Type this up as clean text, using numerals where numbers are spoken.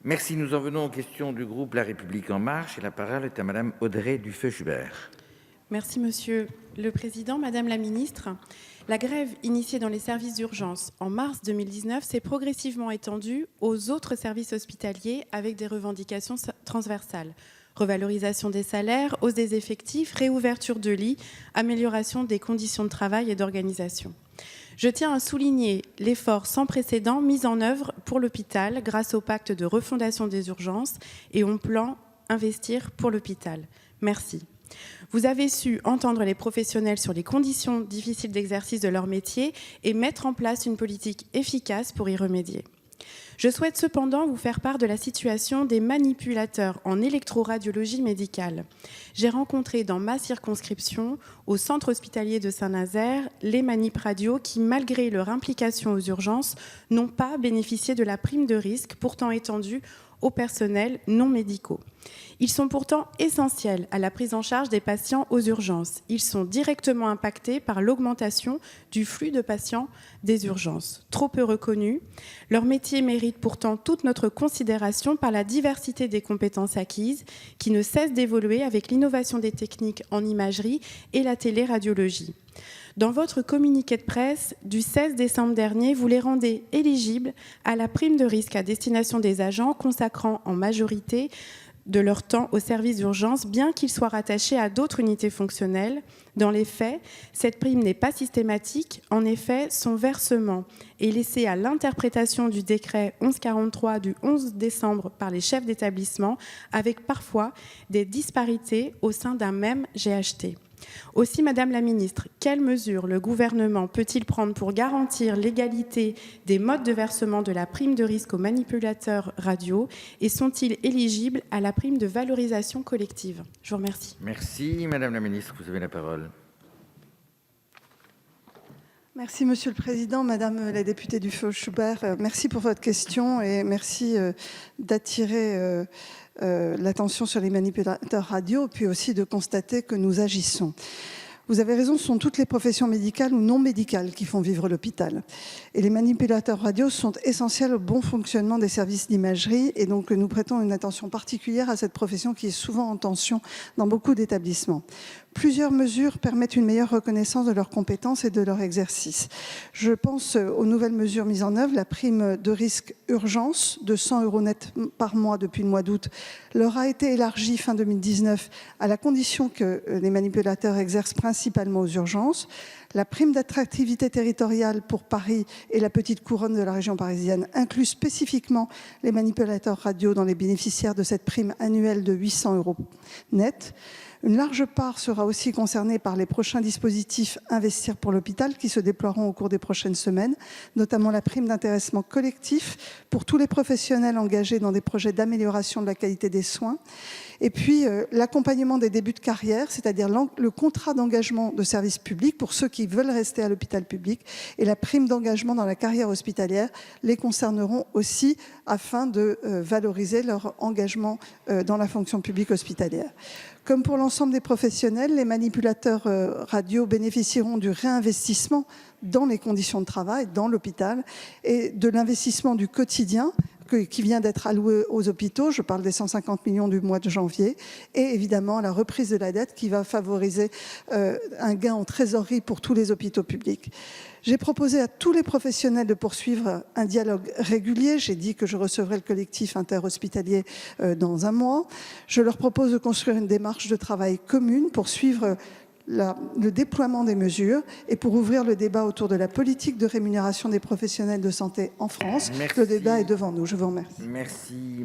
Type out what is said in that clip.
Merci. Nous en venons aux questions du groupe La République En Marche et la parole est à Madame Audrey Dufeu-Schubert. Merci Monsieur le Président, Madame la Ministre. La grève initiée dans les services d'urgence en mars 2019 s'est progressivement étendue aux autres services hospitaliers avec des revendications transversales. Revalorisation des salaires, hausse des effectifs, réouverture de lits, amélioration des conditions de travail et d'organisation. Je tiens à souligner l'effort sans précédent mis en œuvre pour l'hôpital grâce au pacte de refondation des urgences et au plan Investir pour l'hôpital. Merci. Vous avez su entendre les professionnels sur les conditions difficiles d'exercice de leur métier et mettre en place une politique efficace pour y remédier. Je souhaite cependant vous faire part de la situation des manipulateurs en électroradiologie médicale. J'ai rencontré dans ma circonscription, au centre hospitalier de Saint-Nazaire, les manip radio qui, malgré leur implication aux urgences, n'ont pas bénéficié de la prime de risque pourtant étendue aux personnels non médicaux. Ils sont pourtant essentiels à la prise en charge des patients aux urgences. Ils sont directement impactés par l'augmentation du flux de patients des urgences. Trop peu reconnus, leur métier mérite pourtant toute notre considération par la diversité des compétences acquises qui ne cessent d'évoluer avec l'innovation des techniques en imagerie et la téléradiologie. Dans votre communiqué de presse du 16 décembre dernier, vous les rendez éligibles à la prime de risque à destination des agents consacrant en majorité de leur temps au service d'urgence, bien qu'ils soient rattachés à d'autres unités fonctionnelles. Dans les faits, cette prime n'est pas systématique. En effet, son versement est laissé à l'interprétation du décret 1143 du 11 décembre par les chefs d'établissement, avec parfois des disparités au sein d'un même GHT. Aussi, Madame la Ministre, quelles mesures le gouvernement peut-il prendre pour garantir l'égalité des modes de versement de la prime de risque aux manipulateurs radio et sont-ils éligibles à la prime de valorisation collective? Je vous remercie. Merci Madame la Ministre, vous avez la parole. Merci Monsieur le Président, Madame la députée Dufeu-Schubert, merci pour votre question et merci d'attirer l'attention sur les manipulateurs radio, puis aussi de constater que nous agissons. Vous avez raison, ce sont toutes les professions médicales ou non médicales qui font vivre l'hôpital. Et les manipulateurs radio sont essentiels au bon fonctionnement des services d'imagerie et donc nous prêtons une attention particulière à cette profession qui est souvent en tension dans beaucoup d'établissements. Plusieurs mesures permettent une meilleure reconnaissance de leurs compétences et de leur exercice. Je pense aux nouvelles mesures mises en œuvre. La prime de risque urgence de 100 € net par mois depuis le mois d'août leur a été élargie fin 2019 à la condition que les manipulateurs exercent principalement aux urgences. La prime d'attractivité territoriale pour Paris et la petite couronne de la région parisienne inclut spécifiquement les manipulateurs radio dans les bénéficiaires de cette prime annuelle de 800 € net. Une large part sera aussi concernée par les prochains dispositifs Investir pour l'hôpital qui se déploieront au cours des prochaines semaines, notamment la prime d'intéressement collectif pour tous les professionnels engagés dans des projets d'amélioration de la qualité des soins. Et puis l'accompagnement des débuts de carrière, c'est-à-dire le contrat d'engagement de service public pour ceux qui veulent rester à l'hôpital public et la prime d'engagement dans la carrière hospitalière les concerneront aussi afin de valoriser leur engagement dans la fonction publique hospitalière. Comme pour l'ensemble des professionnels, les manipulateurs radio bénéficieront du réinvestissement dans les conditions de travail, dans l'hôpital, et de l'investissement du quotidien qui vient d'être alloué aux hôpitaux, je parle des 150 millions du mois de janvier, et évidemment la reprise de la dette qui va favoriser un gain en trésorerie pour tous les hôpitaux publics. J'ai proposé à tous les professionnels de poursuivre un dialogue régulier. J'ai dit que je recevrai le collectif interhospitalier dans un mois. Je leur propose de construire une démarche de travail commune pour suivre le déploiement des mesures et pour ouvrir le débat autour de la politique de rémunération des professionnels de santé en France. Merci. Le débat est devant nous. Je vous remercie. Merci.